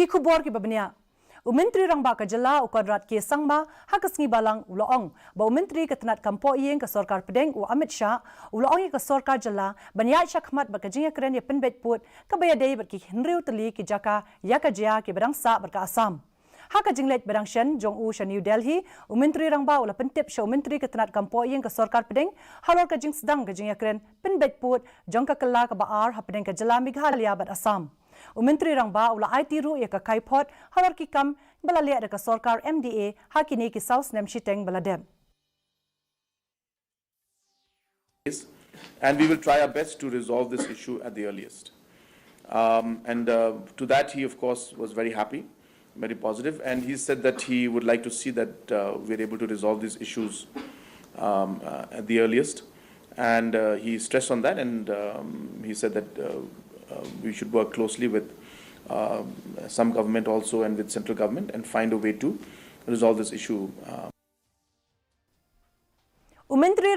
ki khubor ki babnia Myntri Rangbah ka jala ukadrat ke sangma hakasngi balang uloong ba Myntri ketenat kampo iyeng ke sorkar pedeng u Amit Shah uloong ke sorkar jala banya syakmat ba jingïapynbeit put ka bayadei ba ki Henry teli ki jaka yakajia ki badangsa ba Assam haka jinglet badang shen jong u sha New Delhi Myntri Rangbah ula pentip sha Myntri ketenat kampo iyeng ke sorkar pedeng halor ka jing sedang ka jingïapynbeit put jong ka kylla ka baar ha pedeng ka jala Meghalaya ba Assam Myntri Rangbah ula IT ru ya ka kaipot halor ki kam balalia da ka sorkar MDA hakini ki South Nem Shiteng baladem. And we will try our best to resolve this issue at the earliest. To that he of course was very happy, very positive, and he said that he would like to see that we are able to resolve these issues at the earliest, and he stressed on that, and he said that we should work closely with some government also and with central government and find a way to resolve this issue. Myntri